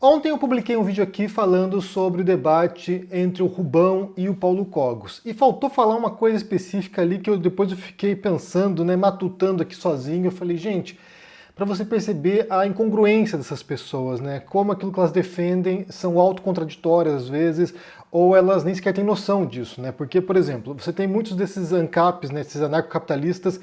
Ontem eu publiquei um vídeo aqui falando sobre o debate entre o Rubão e o Paulo Cogos. E faltou falar uma coisa específica ali que depois eu fiquei pensando, né, matutando aqui sozinho. Eu falei, gente, para você perceber a incongruência dessas pessoas, né? Como aquilo que elas defendem são autocontraditórias às vezes, ou elas nem sequer têm noção disso, né? Porque, por exemplo, você tem muitos desses ANCAPs, né, esses anarcocapitalistas,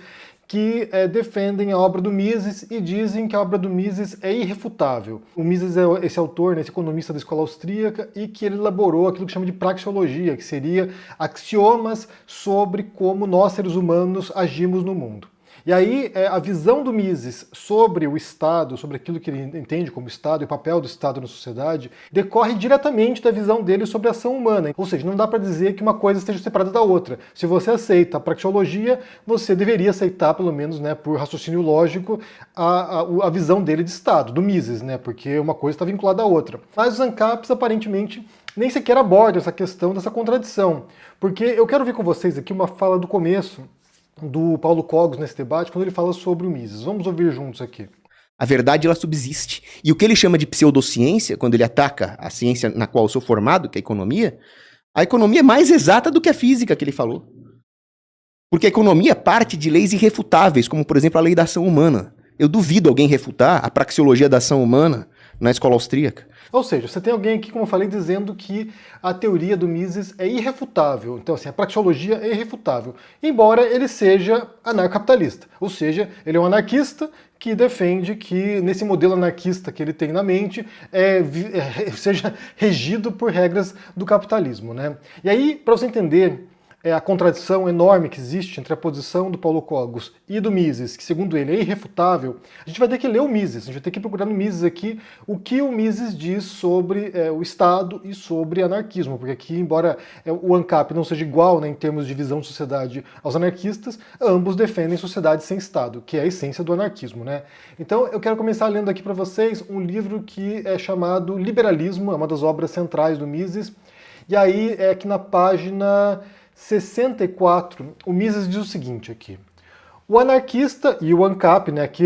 que defendem a obra do Mises e dizem que a obra do Mises é irrefutável. O Mises é esse autor, né, esse economista da escola austríaca, e que ele elaborou aquilo que chama de praxeologia, que seria axiomas sobre como nós, seres humanos, agimos no mundo. E aí, a visão do Mises sobre o Estado, sobre aquilo que ele entende como Estado e o papel do Estado na sociedade, decorre diretamente da visão dele sobre a ação humana. Ou seja, não dá para dizer que uma coisa esteja separada da outra. Se você aceita a praxeologia, você deveria aceitar, pelo menos, né, por raciocínio lógico, a visão dele de Estado, do Mises, né, porque uma coisa está vinculada à outra. Mas os ANCAPs, aparentemente, nem sequer abordam essa questão dessa contradição. Porque eu quero ver com vocês aqui uma fala do começo do Paulo Cogos nesse debate, quando ele fala sobre o Mises. Vamos ouvir juntos aqui. A verdade, ela subsiste. E o que ele chama de pseudociência, quando ele ataca a ciência na qual eu sou formado, que é a economia é mais exata do que a física que ele falou. Porque a economia parte de leis irrefutáveis, como, por exemplo, a lei da ação humana. Eu duvido alguém refutar a praxeologia da ação humana na escola austríaca. Ou seja, você tem alguém aqui, como eu falei, dizendo que a teoria do Mises é irrefutável. Então, assim, a praxeologia é irrefutável, embora ele seja anarcocapitalista. Ou seja, ele é um anarquista que defende que, nesse modelo anarquista que ele tem na mente, seja regido por regras do capitalismo, né? E aí, para você entender a contradição enorme que existe entre a posição do Paulo Cogos e do Mises, que segundo ele é irrefutável, a gente vai ter que ler o Mises, a gente vai ter que procurar no Mises aqui o que o Mises diz sobre o Estado e sobre anarquismo, porque aqui, embora o ANCAP não seja igual, né, em termos de visão de sociedade aos anarquistas, ambos defendem sociedade sem Estado, que é a essência do anarquismo, né? Então eu quero começar lendo aqui para vocês um livro que é chamado Liberalismo, é uma das obras centrais do Mises, e aí é que na página 64, o Mises diz o seguinte aqui. O anarquista e o ANCAP, né, aqui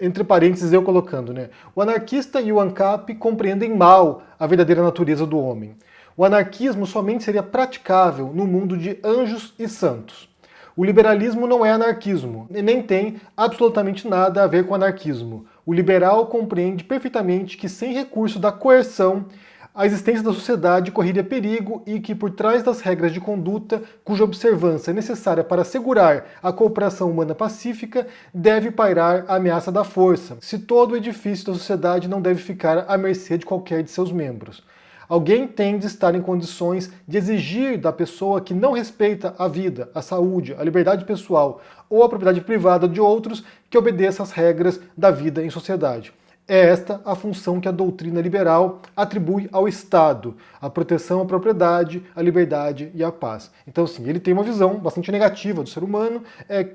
entre parênteses eu colocando, né, o anarquista e o ANCAP compreendem mal a verdadeira natureza do homem. O anarquismo somente seria praticável no mundo de anjos e santos. O liberalismo não é anarquismo, nem tem absolutamente nada a ver com anarquismo. O liberal compreende perfeitamente que sem recurso da coerção, a existência da sociedade correria perigo e que, por trás das regras de conduta, cuja observância é necessária para assegurar a cooperação humana pacífica, deve pairar a ameaça da força, se todo o edifício da sociedade não deve ficar à mercê de qualquer de seus membros. Alguém tem de estar em condições de exigir da pessoa que não respeita a vida, a saúde, a liberdade pessoal ou a propriedade privada de outros que obedeça às regras da vida em sociedade. É esta a função que a doutrina liberal atribui ao Estado, a proteção à propriedade, à liberdade e à paz. Então, sim, ele tem uma visão bastante negativa do ser humano,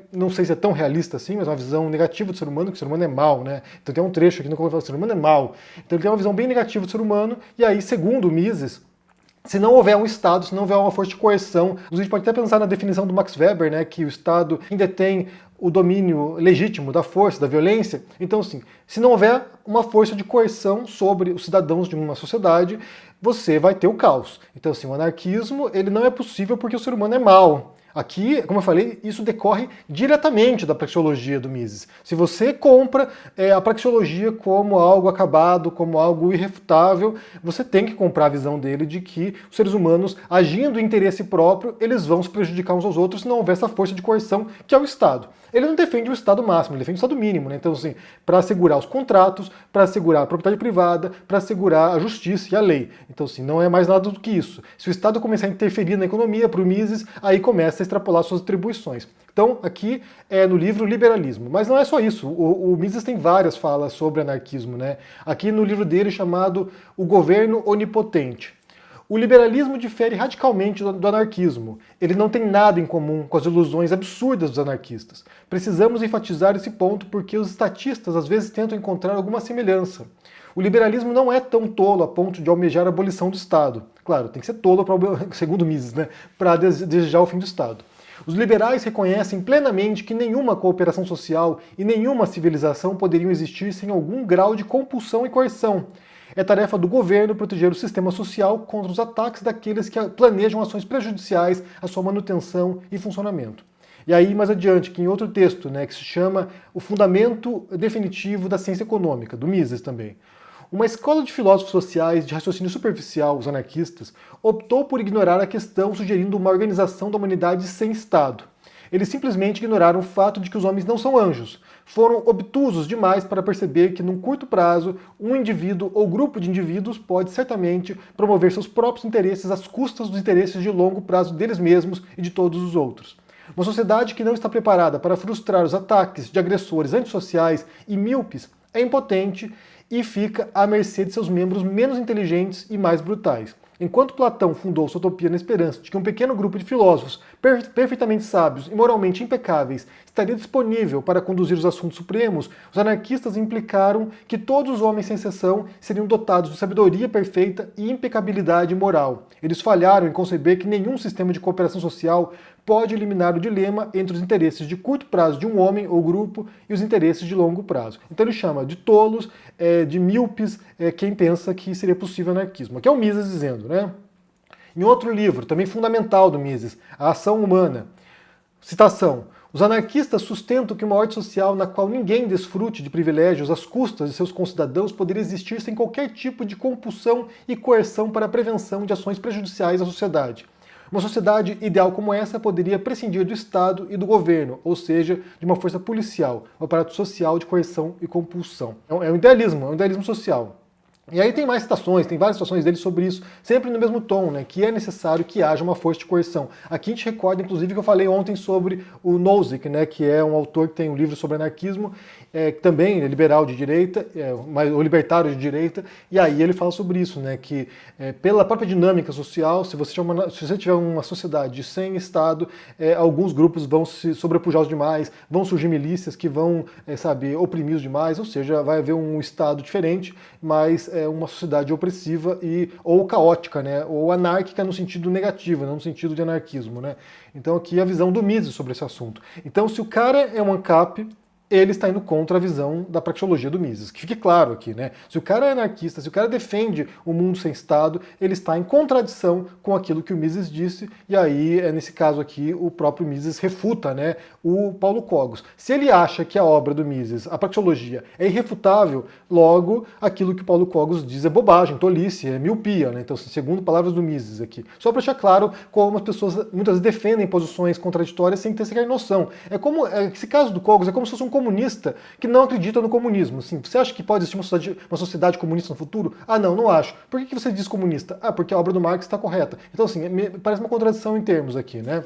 não sei se é tão realista assim, mas uma visão negativa do ser humano, que o ser humano é mau, né? Então tem um trecho aqui no qual ele fala que o ser humano é mau. Então ele tem uma visão bem negativa do ser humano, e aí, segundo o Mises, se não houver um Estado, se não houver uma força de coerção, a gente pode até pensar na definição do Max Weber, né, que o Estado ainda tem o domínio legítimo da força, da violência. Então, assim, se não houver uma força de coerção sobre os cidadãos de uma sociedade, você vai ter o caos. Então, assim, o anarquismo ele não é possível porque o ser humano é mau. Aqui, como eu falei, isso decorre diretamente da praxeologia do Mises. Se você compra a praxeologia como algo acabado, como algo irrefutável, você tem que comprar a visão dele de que os seres humanos, agindo em interesse próprio, eles vão se prejudicar uns aos outros se não houver essa força de coerção que é o Estado. Ele não defende o Estado máximo, ele defende o Estado mínimo, né? Então, assim, para assegurar os contratos, para assegurar a propriedade privada, para assegurar a justiça e a lei. Então, assim, não é mais nada do que isso. Se o Estado começar a interferir na economia, para o Mises, aí começa a extrapolar suas atribuições. Então, aqui é no livro Liberalismo. Mas não é só isso. O Mises tem várias falas sobre anarquismo, né? Aqui no livro dele chamado O Governo Onipotente. O liberalismo difere radicalmente do anarquismo. Ele não tem nada em comum com as ilusões absurdas dos anarquistas. Precisamos enfatizar esse ponto porque os estatistas às vezes tentam encontrar alguma semelhança. O liberalismo não é tão tolo a ponto de almejar a abolição do Estado. Claro, tem que ser tolo, segundo Mises, né, para desejar o fim do Estado. Os liberais reconhecem plenamente que nenhuma cooperação social e nenhuma civilização poderiam existir sem algum grau de compulsão e coerção. É tarefa do governo proteger o sistema social contra os ataques daqueles que planejam ações prejudiciais à sua manutenção e funcionamento. E aí, mais adiante, que em outro texto, né, que se chama O Fundamento Definitivo da Ciência Econômica, do Mises também. Uma escola de filósofos sociais de raciocínio superficial, os anarquistas, optou por ignorar a questão, sugerindo uma organização da humanidade sem Estado. Eles simplesmente ignoraram o fato de que os homens não são anjos. Foram obtusos demais para perceber que, num curto prazo, um indivíduo ou grupo de indivíduos pode certamente promover seus próprios interesses às custas dos interesses de longo prazo deles mesmos e de todos os outros. Uma sociedade que não está preparada para frustrar os ataques de agressores antissociais e míopes é impotente e fica à mercê de seus membros menos inteligentes e mais brutais. Enquanto Platão fundou sua utopia na esperança de que um pequeno grupo de filósofos perfeitamente sábios e moralmente impecáveis estaria disponível para conduzir os assuntos supremos, os anarquistas implicaram que todos os homens sem exceção seriam dotados de sabedoria perfeita e impecabilidade moral. Eles falharam em conceber que nenhum sistema de cooperação social pode eliminar o dilema entre os interesses de curto prazo de um homem ou grupo e os interesses de longo prazo. Então ele chama de tolos, de míopes, quem pensa que seria possível anarquismo. Aqui é o Mises dizendo, né? Em outro livro, também fundamental do Mises, A Ação Humana, citação: os anarquistas sustentam que uma ordem social na qual ninguém desfrute de privilégios às custas de seus concidadãos poderia existir sem qualquer tipo de compulsão e coerção para a prevenção de ações prejudiciais à sociedade. Uma sociedade ideal como essa poderia prescindir do Estado e do governo, ou seja, de uma força policial, um aparato social de coerção e compulsão. É um idealismo social. E aí tem mais citações, tem várias citações dele sobre isso, sempre no mesmo tom, né, que é necessário que haja uma força de coerção. Aqui a gente recorda, inclusive, que eu falei ontem sobre o Nozick, né, que é um autor que tem um livro sobre anarquismo, que também é liberal de direita, ou libertário de direita, e aí ele fala sobre isso, né, que pela própria dinâmica social, se você tiver uma sociedade sem Estado, alguns grupos vão se sobrepujar os demais, vão surgir milícias que vão, oprimir os demais, ou seja, vai haver um Estado diferente, mas uma sociedade opressiva ou caótica, né, ou anárquica no sentido negativo, não no sentido de anarquismo, né. Então aqui a visão do Mises sobre esse assunto. Então se o cara é um ANCAP, ele está indo contra a visão da praxeologia do Mises. Que fique claro aqui, né? Se o cara é anarquista, se o cara defende o mundo sem Estado, ele está em contradição com aquilo que o Mises disse, e aí, nesse caso aqui, o próprio Mises refuta, né, o Paulo Cogos. Se ele acha que a obra do Mises, a praxeologia, é irrefutável, logo, aquilo que o Paulo Cogos diz é bobagem, tolice, é miopia, né? Então, segundo palavras do Mises aqui. Só para deixar claro como as pessoas muitas vezes defendem posições contraditórias sem ter sequer noção. Esse caso do Cogos é como se fosse um comunista que não acredita no comunismo. Assim, você acha que pode existir uma sociedade comunista no futuro? Ah, não acho. Por que você diz comunista? Ah, porque a obra do Marx está correta. Então, assim, parece uma contradição em termos aqui, né?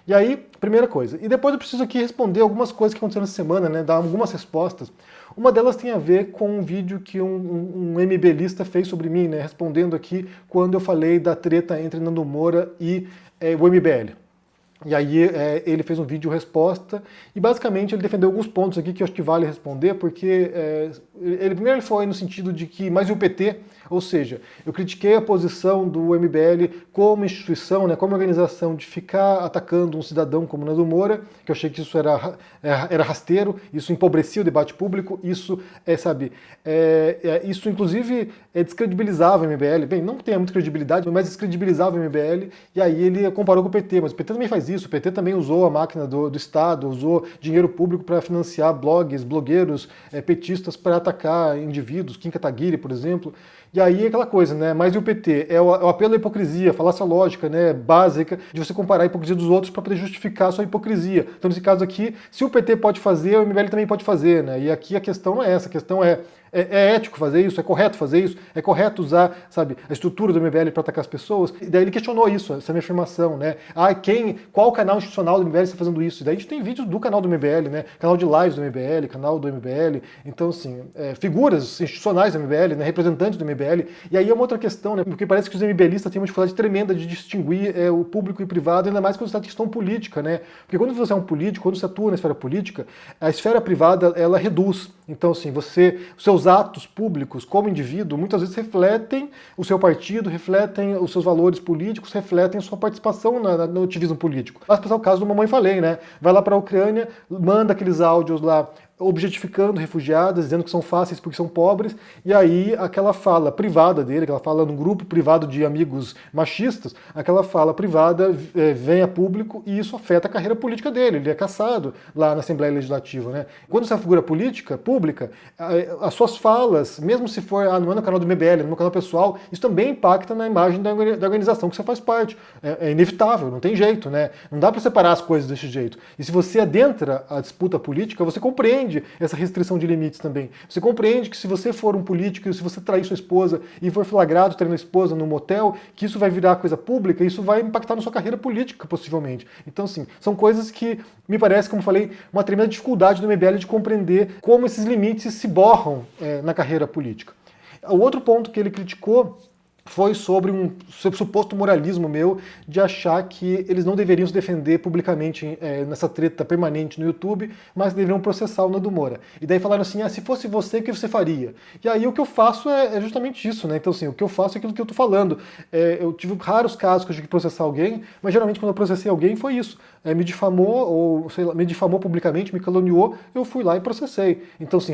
E aí, primeira coisa. E depois eu preciso aqui responder algumas coisas que aconteceram essa semana, né? Dar algumas respostas. Uma delas tem a ver com um vídeo que um MBLista fez sobre mim, né? Respondendo aqui quando eu falei da treta entre Nando Moura e o MBL. E aí ele fez um vídeo resposta e basicamente ele defendeu alguns pontos aqui que eu acho que vale responder, porque primeiro ele foi no sentido de que, mas e o PT? Ou seja, eu critiquei a posição do MBL como instituição, né, como organização, de ficar atacando um cidadão como Nando Moura, que eu achei que isso era rasteiro, isso empobrecia o debate público, isso, isso inclusive descredibilizava o MBL. Bem, não tem muita credibilidade, mas descredibilizava o MBL, e aí ele comparou com o PT, mas o PT também faz isso, o PT também usou a máquina do Estado, usou dinheiro público para financiar blogueiros petistas para atacar indivíduos, Kim Kataguiri, por exemplo. E aí aquela coisa, né? Mas e o PT? É o apelo à hipocrisia, falácia lógica, né, básica, de você comparar a hipocrisia dos outros para poder justificar a sua hipocrisia. Então, nesse caso aqui, se o PT pode fazer, o MBL também pode fazer, né? E aqui a questão não é essa, a questão é ético fazer isso? É correto fazer isso? É correto usar, a estrutura do MBL para atacar as pessoas? E daí ele questionou isso, essa minha afirmação, né? Qual canal institucional do MBL está fazendo isso? E daí a gente tem vídeos do canal do MBL, né? Canal de lives do MBL, canal do MBL. Então, assim, figuras institucionais do MBL, né? Representantes do MBL. E aí é uma outra questão, né? Porque parece que os MBListas têm uma dificuldade tremenda de distinguir o público e o privado, ainda mais quando se trata de questão política, né? Porque quando você é um político, quando você atua na esfera política, a esfera privada, ela reduz. Então, assim, os seus atos públicos como indivíduo muitas vezes refletem o seu partido, refletem os seus valores políticos, refletem a sua participação no ativismo político. Mas, por o caso do Mamãe Falei, né? Vai lá para a Ucrânia, manda aqueles áudios lá objetificando refugiadas, dizendo que são fáceis porque são pobres, e aí aquela fala privada dele, aquela fala num grupo privado de amigos machistas, aquela fala privada vem a público e isso afeta a carreira política dele, ele é caçado lá na Assembleia Legislativa, né? Quando você é uma figura política, pública, as suas falas, mesmo se for não é no canal do MBL, no meu canal pessoal, isso também impacta na imagem da organização que você faz parte. É inevitável, não tem jeito, né? Não dá para separar as coisas desse jeito. E se você adentra a disputa política, você compreende essa restrição de limites também. Você compreende que se você for um político, se você trair sua esposa e for flagrado traindo a esposa num motel, que isso vai virar coisa pública, isso vai impactar na sua carreira política, possivelmente. Então, assim, são coisas que me parece, como falei, uma tremenda dificuldade do MBL de compreender como esses limites se borram na carreira política. O outro ponto que ele criticou foi sobre um suposto moralismo meu de achar que eles não deveriam se defender publicamente nessa treta permanente no YouTube, mas deveriam processar o Nando Moura. E daí falaram assim, se fosse você, o que você faria? E aí o que eu faço é justamente isso, né? Então assim, o que eu faço é aquilo que eu tô falando. Eu tive raros casos que eu tive que processar alguém, mas geralmente quando eu processei alguém foi isso. Me difamou, ou sei lá, me difamou publicamente, me caluniou, eu fui lá e processei. Então assim,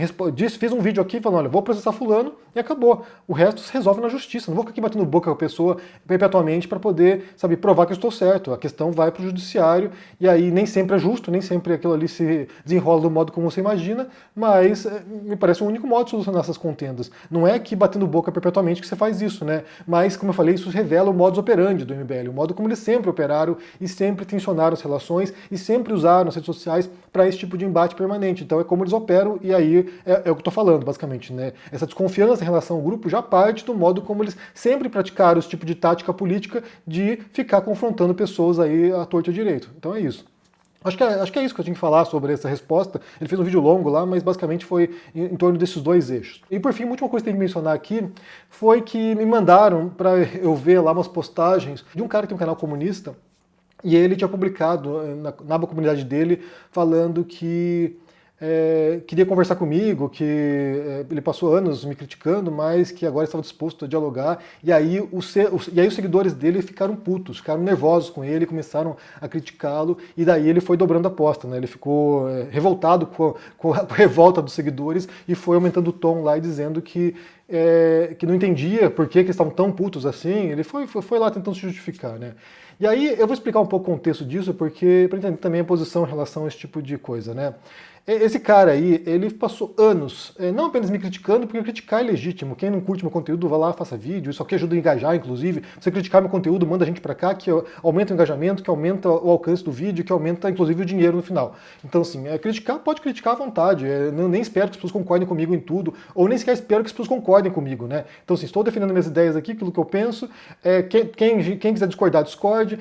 fiz um vídeo aqui falando, olha, vou processar fulano e acabou. O resto se resolve na justiça, não vou ficar aqui batendo boca com a pessoa perpetuamente para poder, sabe, provar que eu estou certo. A questão vai para o judiciário e aí nem sempre é justo, nem sempre aquilo ali se desenrola do modo como você imagina, mas me parece o único modo de solucionar essas contendas. Não é que batendo boca perpetuamente que você faz isso, né? Mas, como eu falei, isso revela o modus operandi do MBL, o modo como eles sempre operaram e sempre tensionaram as relações e sempre usaram as redes sociais para esse tipo de embate permanente. Então é como eles operam e aí é o que eu estou falando, basicamente, né? Essa desconfiança em relação ao grupo já parte do modo como eles sempre praticaram esse tipo de tática política de ficar confrontando pessoas aí à torta e à direito. Então é isso. Acho que é isso que eu tinha que falar sobre essa resposta. Ele fez um vídeo longo lá, mas basicamente foi em torno desses dois eixos. E por fim, a última coisa que eu tenho que mencionar aqui foi que me mandaram para eu ver lá umas postagens de um cara que tem um canal comunista e ele tinha publicado na aba comunidade dele falando que queria conversar comigo, que ele passou anos me criticando, mas que agora estava disposto a dialogar, e aí os seguidores dele ficaram putos, ficaram nervosos com ele, começaram a criticá-lo, e daí ele foi dobrando a aposta, né? Ele ficou revoltado com a revolta dos seguidores e foi aumentando o tom lá e dizendo que não entendia por que eles estavam tão putos assim. Ele foi lá tentando se justificar, né? E aí eu vou explicar um pouco o contexto disso, porque para entender também a posição em relação a esse tipo de coisa, né? Esse cara aí, ele passou anos não apenas me criticando, porque criticar é legítimo. Quem não curte meu conteúdo, vai lá, faça vídeo. Isso aqui ajuda a engajar, inclusive. Você criticar meu conteúdo, manda a gente pra cá, que aumenta o engajamento, que aumenta o alcance do vídeo, que aumenta, inclusive, o dinheiro no final. Então, assim, criticar, pode criticar à vontade. Nem espero que as pessoas concordem comigo em tudo, ou nem sequer espero que as pessoas concordem comigo, né? Então, assim, estou defendendo minhas ideias aqui, aquilo que eu penso. Quem quiser discordar, discorde.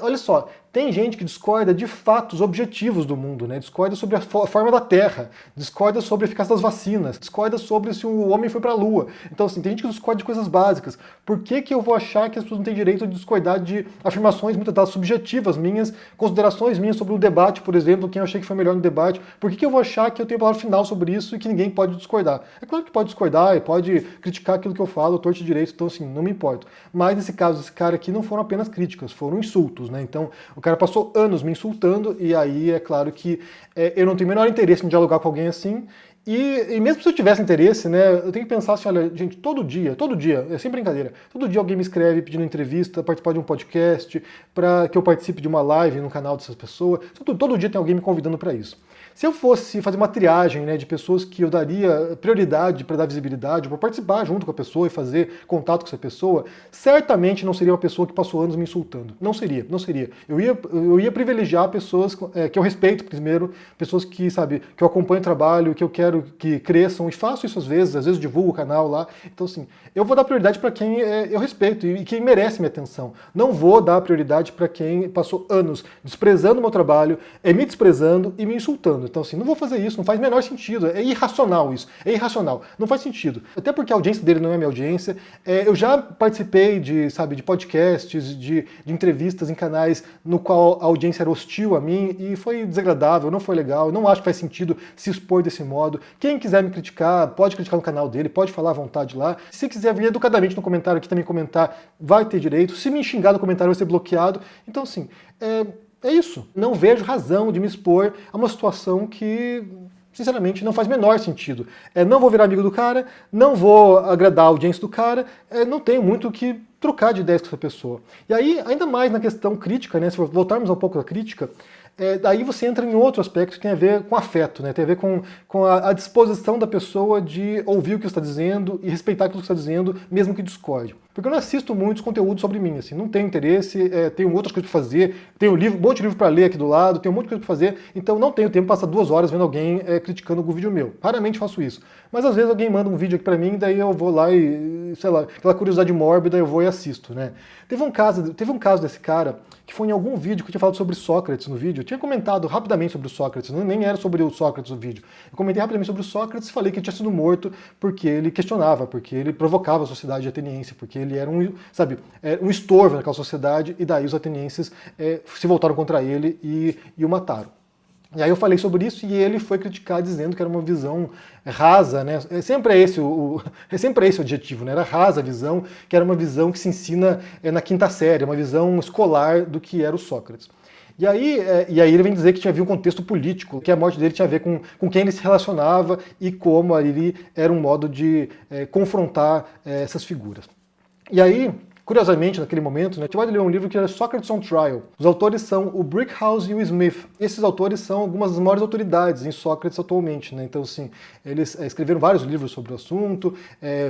Olha só, tem gente que discorda de fatos objetivos do mundo, né? Discorda sobre a forma da Terra, discorda sobre a eficácia das vacinas, discorda sobre se o homem foi para a Lua. Então, assim, tem gente que discorda de coisas básicas. Por que eu vou achar que as pessoas não têm direito de discordar de afirmações, muitas delas subjetivas minhas, considerações minhas sobre o debate, por exemplo, quem eu achei que foi melhor no debate? Por que eu vou achar que eu tenho a palavra final sobre isso e que ninguém pode discordar? É claro que pode discordar e pode criticar aquilo que eu falo, torto e direito, então, assim, não me importo. Mas, nesse caso, esse cara aqui não foram apenas críticas, foram insultos, né? Então, o cara passou anos me insultando, e aí é claro que eu não tenho o menor interesse em dialogar com alguém assim, e mesmo se eu tivesse interesse, né, eu tenho que pensar assim, olha, gente, todo dia, é sem brincadeira, todo dia alguém me escreve pedindo entrevista, participar de um podcast, para que eu participe de uma live no canal dessas pessoas, todo dia tem alguém me convidando para isso. Se eu fosse fazer uma triagem, né, de pessoas que eu daria prioridade para dar visibilidade, para participar junto com a pessoa e fazer contato com essa pessoa, certamente não seria uma pessoa que passou anos me insultando. Não seria. Eu ia privilegiar pessoas que eu respeito primeiro, pessoas que, sabe, que eu acompanho o trabalho, que eu quero que cresçam, e faço isso às vezes divulgo o canal lá. Então, assim, eu vou dar prioridade para quem eu respeito e quem merece minha atenção. Não vou dar prioridade para quem passou anos desprezando o meu trabalho, me desprezando e me insultando. Então, assim, não vou fazer isso, não faz o menor sentido. É irracional isso, é irracional. Não faz sentido. Até porque a audiência dele não é minha audiência. Eu já participei de podcasts, de entrevistas em canais no qual a audiência era hostil a mim e foi desagradável, não foi legal. Eu não acho que faz sentido se expor desse modo. Quem quiser me criticar, pode criticar no canal dele, pode falar à vontade lá. Se quiser vir educadamente no comentário aqui também comentar, vai ter direito. Se me xingar no comentário, vai ser bloqueado. Então, assim, é isso. Não vejo razão de me expor a uma situação que sinceramente, não faz o menor sentido. Não vou virar amigo do cara, não vou agradar a audiência do cara, não tenho muito o que trocar de ideias com essa pessoa. E aí, ainda mais na questão crítica, né, se voltarmos um pouco da crítica, daí você entra em outro aspecto que tem a ver com afeto, né? Tem a ver com a disposição da pessoa de ouvir o que você está dizendo e respeitar aquilo que você está dizendo, mesmo que discorde. Porque eu não assisto muitos conteúdos sobre mim, assim, não tenho interesse, tenho outras coisas para fazer, tenho um monte de livro para ler aqui do lado, tenho um monte de coisa para fazer, então não tenho tempo para passar 2 horas vendo alguém criticando algum vídeo meu. Raramente faço isso. Mas às vezes alguém manda um vídeo aqui para mim, daí eu vou lá e, sei lá, aquela curiosidade mórbida, eu vou e assisto, né? Teve um caso desse cara que foi em algum vídeo que eu tinha falado sobre Sócrates no vídeo. Eu tinha comentado rapidamente sobre o Sócrates, nem era sobre o Sócrates o vídeo. Eu comentei rapidamente sobre o Sócrates e falei que ele tinha sido morto porque ele questionava, porque ele provocava a sociedade ateniense, porque ele era um estorvo naquela sociedade, e daí os atenienses se voltaram contra ele e o mataram. E aí eu falei sobre isso e ele foi criticar dizendo que era uma visão rasa, né? Sempre é esse o adjetivo, né? Era rasa a visão, que era uma visão que se ensina na 5ª série, uma visão escolar do que era o Sócrates. E aí ele vem dizer que tinha havido um contexto político, que a morte dele tinha a ver com quem ele se relacionava e como ali era um modo de confrontar essas figuras. E aí, curiosamente, naquele momento, né, eu tive de ler um livro que era Socrates on Trial. Os autores são o Brickhouse e o Smith. Esses autores são algumas das maiores autoridades em Sócrates atualmente, né? Então, assim, eles escreveram vários livros sobre o assunto,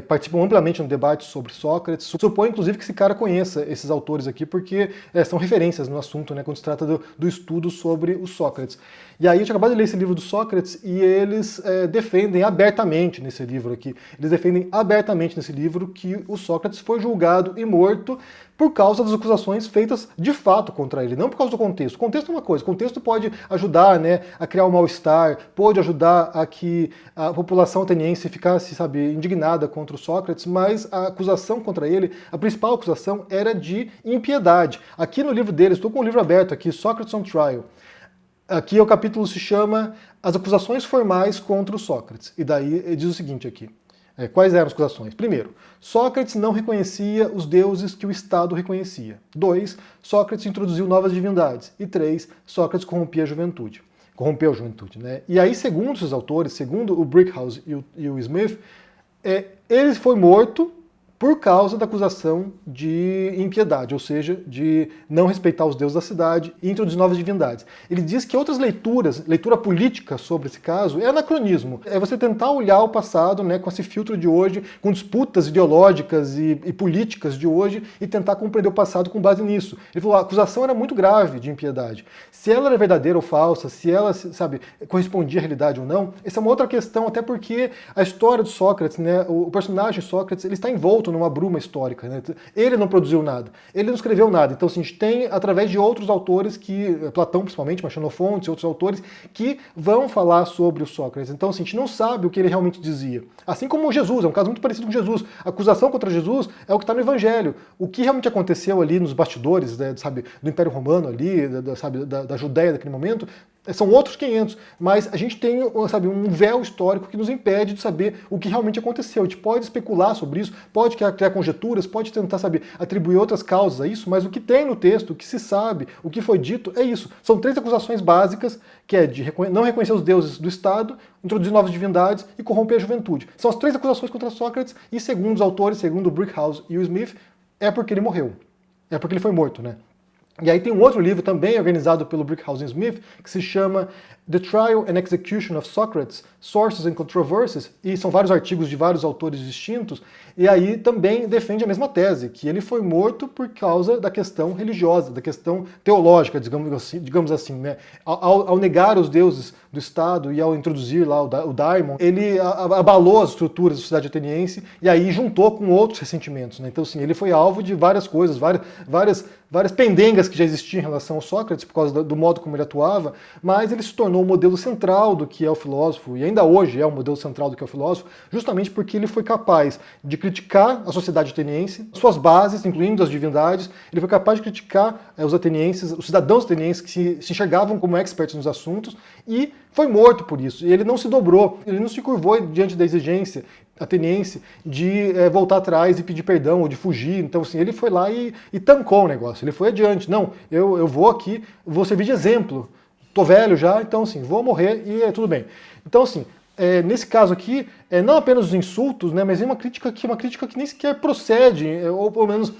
participam amplamente no debate sobre Sócrates. Suponho, inclusive, que esse cara conheça esses autores aqui, porque são referências no assunto, né, quando se trata do estudo sobre o Sócrates. E aí eu tinha acabado de ler esse livro do Sócrates e eles defendem abertamente nesse livro aqui, que o Sócrates foi julgado e morto por causa das acusações feitas de fato contra ele, não por causa do contexto. O contexto é uma coisa, o contexto pode ajudar, né, a criar um mal-estar, pode ajudar a que a população ateniense ficasse, indignada contra o Sócrates, mas a acusação contra ele, a principal acusação era de impiedade. Aqui no livro dele, estou com o livro aberto aqui, Socrates on Trial. Aqui o capítulo se chama As acusações formais contra o Sócrates. E daí ele diz o seguinte aqui. Quais eram as acusações? Primeiro, Sócrates não reconhecia os deuses que o Estado reconhecia. 2, Sócrates introduziu novas divindades. E 3, Sócrates corrompeu a juventude, né? E aí, segundo esses autores, segundo o Brickhouse e o Smith, ele foi morto por causa da acusação de impiedade, ou seja, de não respeitar os deuses da cidade e introduzir novas divindades. Ele diz que outras leitura política sobre esse caso é anacronismo. É você tentar olhar o passado, né, com esse filtro de hoje, com disputas ideológicas e políticas de hoje, e tentar compreender o passado com base nisso. Ele falou, a acusação era muito grave de impiedade. Se ela era verdadeira ou falsa, se ela, correspondia à realidade ou não, essa é uma outra questão, até porque a história de Sócrates, né, o personagem Sócrates, ele está envolto numa bruma histórica, né? Ele não produziu nada, ele não escreveu nada. Então, assim, a gente tem, através de outros autores, Platão principalmente, mas Xenofonte e outros autores, que vão falar sobre o Sócrates. Então, assim, a gente não sabe o que ele realmente dizia. Assim como Jesus, é um caso muito parecido com Jesus. A acusação contra Jesus é o que está no Evangelho. O que realmente aconteceu ali nos bastidores, né, do Império Romano ali, da Judéia daquele momento, são outros 500, mas a gente tem, um véu histórico que nos impede de saber o que realmente aconteceu. A gente pode especular sobre isso, pode criar conjecturas, pode tentar, atribuir outras causas a isso, mas o que tem no texto, o que se sabe, o que foi dito, é isso. São 3 acusações básicas, que é de não reconhecer os deuses do Estado, introduzir novas divindades e corromper a juventude. São as 3 acusações contra Sócrates, e segundo os autores, segundo o Brickhouse e o Smith, é porque ele morreu. É porque ele foi morto, né? E aí tem um outro livro também organizado pelo Brickhouse e Smith, que se chama The Trial and Execution of Socrates, Sources and Controversies, e são vários artigos de vários autores distintos, e aí também defende a mesma tese, que ele foi morto por causa da questão religiosa, da questão teológica, digamos assim, né? Ao negar os deuses do Estado e ao introduzir lá o daimon, ele abalou as estruturas da sociedade ateniense e aí juntou com outros ressentimentos, né? Então, assim, ele foi alvo de várias coisas, várias pendengas que já existiam em relação ao Sócrates por causa do modo como ele atuava, mas ele se tornou o modelo central do que é o filósofo, e ainda hoje é o modelo central do que é o filósofo, justamente porque ele foi capaz de criticar a sociedade ateniense, suas bases, incluindo as divindades, ele foi capaz de criticar os atenienses, os cidadãos atenienses que se enxergavam como experts nos assuntos, e foi morto por isso. E ele não se dobrou, ele não se curvou diante da exigência ateniense de voltar atrás e pedir perdão ou de fugir. Então, assim, ele foi lá e tancou o negócio, ele foi adiante. Não, eu vou aqui, vou servir de exemplo. Tô velho já, então assim, vou morrer e tudo bem. Então, assim, nesse caso aqui, não apenas os insultos, né, mas é uma crítica que nem sequer procede, ou pelo menos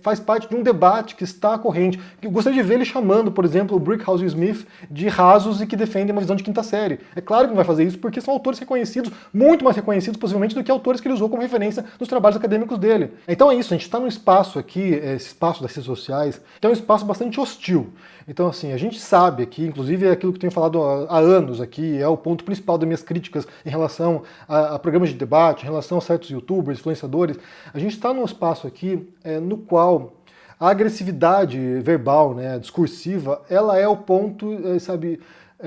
faz parte de um debate que está corrente. Eu gostaria de ver ele chamando, por exemplo, o Brickhouse e o Smith de rasos e que defendem uma visão de quinta série. É claro que não vai fazer isso porque são autores reconhecidos, muito mais reconhecidos possivelmente do que autores que ele usou como referência nos trabalhos acadêmicos dele. Então é isso, a gente está num espaço aqui, esse espaço das redes sociais, que é um espaço bastante hostil. Então, assim, a gente sabe aqui, inclusive é aquilo que eu tenho falado há anos aqui, é o ponto principal das minhas críticas em relação a programas de debate, em relação a certos youtubers, influenciadores. A gente está num espaço aqui no qual a agressividade verbal, né, discursiva, ela é o ponto, sabe,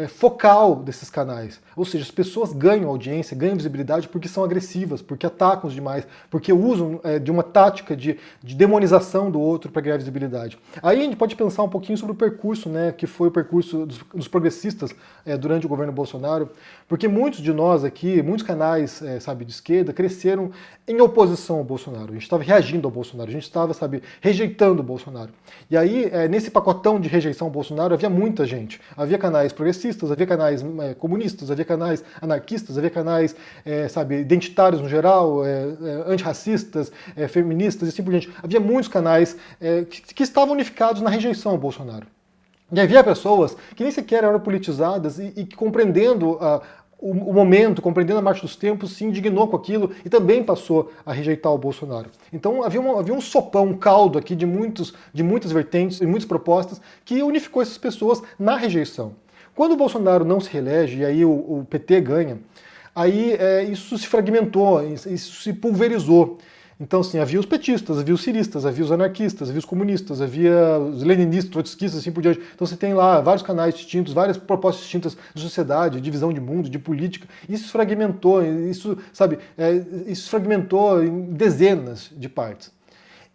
focal desses canais. Ou seja, as pessoas ganham audiência, ganham visibilidade porque são agressivas, porque atacam os demais, porque usam de uma tática de demonização do outro para ganhar visibilidade. Aí a gente pode pensar um pouquinho sobre o percurso, né, que foi o percurso dos progressistas durante o governo Bolsonaro, porque muitos de nós aqui, muitos canais, sabe, de esquerda, cresceram em oposição ao Bolsonaro. A gente estava reagindo ao Bolsonaro, a gente estava, sabe, rejeitando o Bolsonaro. E aí, nesse pacotão de rejeição ao Bolsonaro, havia muita gente. Havia canais progressistas, havia canais comunistas, havia canais anarquistas, havia canais, sabe, identitários no geral, antirracistas, feministas e assim por diante. Havia muitos canais que estavam unificados na rejeição ao Bolsonaro. E havia pessoas que nem sequer eram politizadas e que, compreendendo o momento, compreendendo a marcha dos tempos, se indignou com aquilo e também passou a rejeitar o Bolsonaro. Então havia um sopão, um caldo aqui de muitas vertentes e muitas propostas que unificou essas pessoas na rejeição. Quando o Bolsonaro não se reelege e aí o PT ganha, aí isso se fragmentou, isso se pulverizou. Então, assim, havia os petistas, havia os ciristas, havia os anarquistas, havia os comunistas, havia os leninistas, trotskistas, assim por diante. Então você tem lá vários canais distintos, várias propostas distintas de sociedade, de visão de mundo, de política. Isso se fragmentou, isso se fragmentou em dezenas de partes.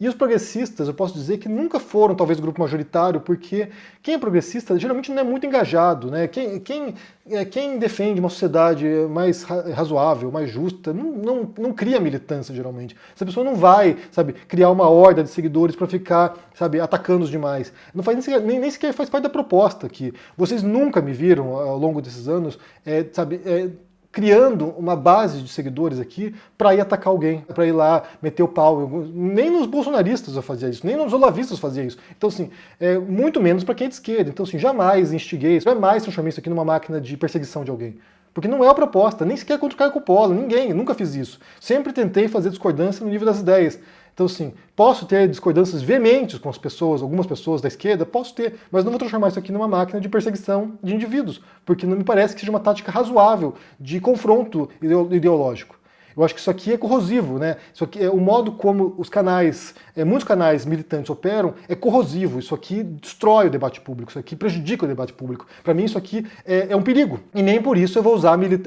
E os progressistas, eu posso dizer que nunca foram, talvez, o grupo majoritário, porque quem é progressista geralmente não é muito engajado, né? Quem defende uma sociedade mais razoável, mais justa, não cria militância, geralmente. Essa pessoa não vai, sabe, criar uma horda de seguidores para ficar, sabe, atacando os demais. Não faz nem sequer faz parte da proposta aqui. Vocês nunca me viram, ao longo desses anos, criando uma base de seguidores aqui para ir atacar alguém, para ir lá meter o pau. Nem nos bolsonaristas eu fazia isso, nem nos olavistas eu fazia isso. Então, assim, muito menos para quem é de esquerda. Então, assim, jamais instiguei, jamais transformei isso aqui numa máquina de perseguição de alguém. Porque não é a proposta, nem sequer contra o Caio Coppola, ninguém, nunca fiz isso. Sempre tentei fazer discordância no nível das ideias. Então, assim, posso ter discordâncias veementes com as pessoas, algumas pessoas da esquerda, posso ter, mas não vou transformar isso aqui numa máquina de perseguição de indivíduos, porque não me parece que seja uma tática razoável de confronto ideológico. Eu acho que isso aqui é corrosivo, né? Isso aqui o modo como os canais, muitos canais militantes operam é corrosivo. Isso aqui destrói o debate público, isso aqui prejudica o debate público. Para mim isso aqui é um perigo. E nem por isso eu vou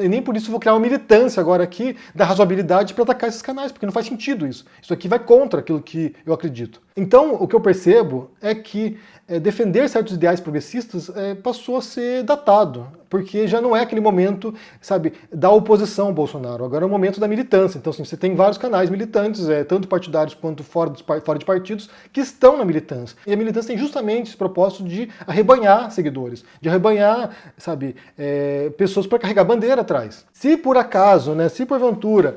nem por isso eu vou criar uma militância agora aqui da razoabilidade para atacar esses canais, porque não faz sentido isso. Isso aqui vai contra aquilo que eu acredito. Então, o que eu percebo é que defender certos ideais progressistas passou a ser datado, porque já não é aquele momento, sabe, da oposição ao Bolsonaro. Agora é o momento da militância. Então, assim, você tem vários canais militantes, tanto partidários quanto fora de partidos, que estão na militância. E a militância tem justamente esse propósito de arrebanhar seguidores, de arrebanhar, sabe, pessoas para carregar bandeira atrás. Se por acaso, né, se porventura,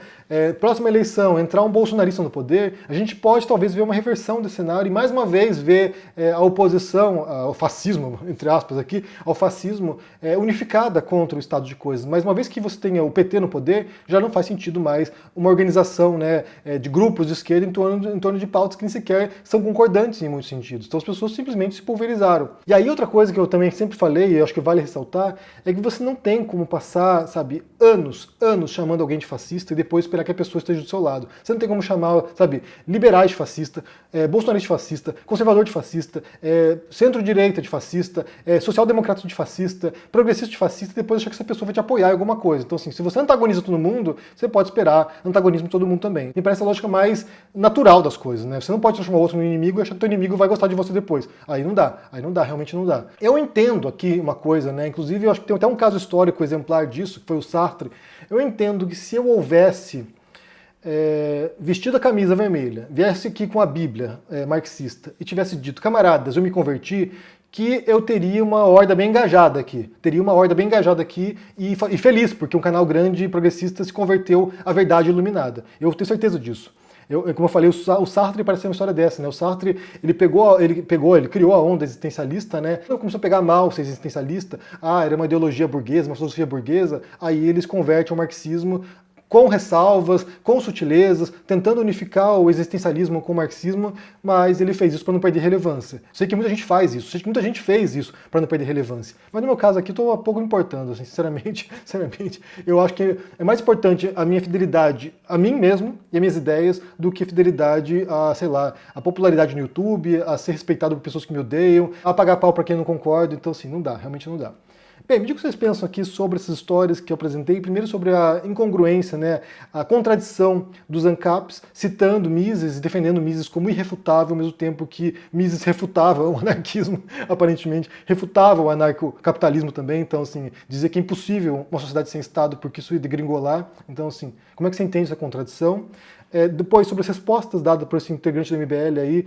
próxima eleição, entrar um bolsonarista no poder, a gente pode talvez ver uma reversão desse cenário e mais uma vez ver a oposição ao fascismo, entre aspas aqui, ao fascismo unificada contra o estado de coisas. Mas uma vez que você tenha o PT no poder, já não faz sentido mais uma organização, né, de grupos de esquerda em torno de pautas que nem sequer são concordantes em muitos sentidos. Então as pessoas simplesmente se pulverizaram. E aí outra coisa que eu também sempre falei, e acho que vale ressaltar, é que você não tem como passar, sabe, anos chamando alguém de fascista e depois esperar que a pessoa esteja do seu lado. Você não tem como chamar, sabe, liberais de fascista, bolsonarista de fascista, conservador de fascista, centro-direita de fascista, social-democrata de fascista, progressista de fascista, e depois achar que essa pessoa vai te apoiar em alguma coisa. Então, assim, se você antagoniza todo mundo, você pode esperar antagonismo de todo mundo também. Me parece a lógica mais natural das coisas, né? Você não pode transformar o outro no inimigo e achar que o teu inimigo vai gostar de você depois. Aí não dá, realmente não dá. Eu entendo aqui uma coisa, né? Inclusive, eu acho que tem até um caso histórico exemplar disso, que foi o Sartre. Eu entendo que se eu houvesse vestido a camisa vermelha, viesse aqui com a Bíblia marxista e tivesse dito, camaradas, eu me converti, que eu teria uma horda bem engajada aqui. Teria uma horda bem engajada aqui e feliz, porque um canal grande e progressista se converteu à verdade iluminada. Eu tenho certeza disso. Como eu falei, o Sartre parece ser uma história dessa, né? O Sartre, ele criou a onda existencialista, né? Então começou a pegar mal ser existencialista. Era uma ideologia burguesa, uma filosofia burguesa. Aí eles convertem ao marxismo com ressalvas, com sutilezas, tentando unificar o existencialismo com o marxismo, mas ele fez isso para não perder relevância. Sei que muita gente faz isso, sei que muita gente fez isso para não perder relevância. Mas no meu caso aqui, estou pouco me importando, assim, sinceramente, eu acho que é mais importante a minha fidelidade a mim mesmo e as minhas ideias do que fidelidade a, sei lá, a popularidade no YouTube, a ser respeitado por pessoas que me odeiam, a pagar pau para quem não concorda. Então, assim, não dá, realmente não dá. Bem, me diga o que vocês pensam aqui sobre essas histórias que eu apresentei. Primeiro sobre a incongruência, né, a contradição dos ANCAPs, citando Mises e defendendo Mises como irrefutável, ao mesmo tempo que Mises refutava o anarquismo, aparentemente, refutava o anarcocapitalismo também. Então, assim, dizer que é impossível uma sociedade sem Estado porque isso ia degringolar. Então, assim, como é que você entende essa contradição? Depois, sobre as respostas dadas por esse integrante do MBL aí,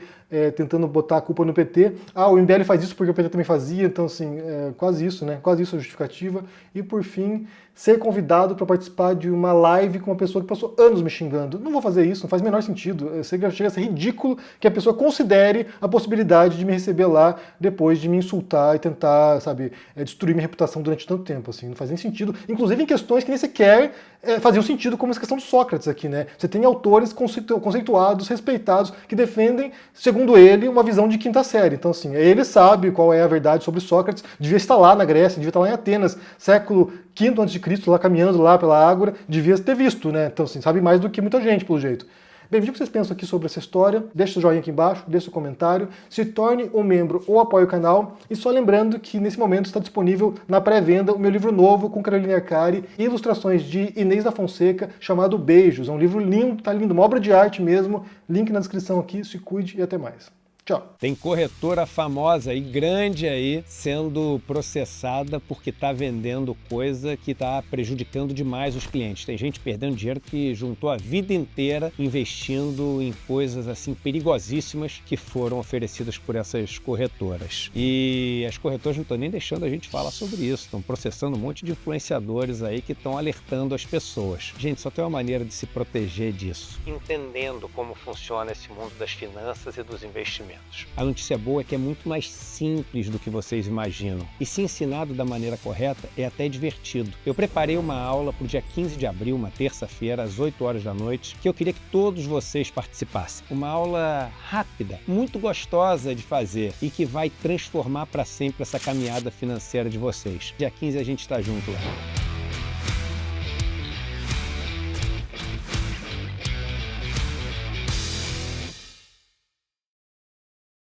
tentando botar a culpa no PT. O MBL faz isso porque o PT também fazia, então, assim, quase isso, né? Quase isso a justificativa. E, por fim, ser convidado para participar de uma live com uma pessoa que passou anos me xingando. Não vou fazer isso, não faz o menor sentido. Chega a ser ridículo que a pessoa considere a possibilidade de me receber lá depois de me insultar e tentar, sabe, destruir minha reputação durante tanto tempo, assim. Não faz nem sentido. Inclusive em questões que nem sequer faziam sentido, como essa questão do Sócrates aqui, né? Você tem autores conceituados, respeitados, que defendem, segundo ele, uma visão de quinta série. Então, assim, ele sabe qual é a verdade sobre Sócrates, devia estar lá na Grécia, devia estar lá em Atenas, século V a.C., lá caminhando lá pela Ágora, devia ter visto, né? Então, assim, sabe mais do que muita gente, pelo jeito. Bem, o que vocês pensam aqui sobre essa história? Deixe seu joinha aqui embaixo, deixe seu comentário, se torne um membro ou apoie o canal. E só lembrando que nesse momento está disponível na pré-venda o meu livro novo com Carolina Arcari e ilustrações de Inês da Fonseca, chamado Beijos. É um livro lindo, tá lindo, uma obra de arte mesmo. Link na descrição aqui, se cuide e até mais. Tchau. Tem corretora famosa e grande aí sendo processada porque está vendendo coisa que está prejudicando demais os clientes. Tem gente perdendo dinheiro que juntou a vida inteira investindo em coisas assim perigosíssimas que foram oferecidas por essas corretoras. E as corretoras não estão nem deixando a gente falar sobre isso. Estão processando um monte de influenciadores aí que estão alertando as pessoas. Gente, só tem uma maneira de se proteger disso: entendendo como funciona esse mundo das finanças e dos investimentos. A notícia boa é que é muito mais simples do que vocês imaginam. E se ensinado da maneira correta, é até divertido. Eu preparei uma aula para o dia 15 de abril, uma terça-feira, às 8 horas da noite, que eu queria que todos vocês participassem. Uma aula rápida, muito gostosa de fazer e que vai transformar para sempre essa caminhada financeira de vocês. Dia 15 a gente está junto lá.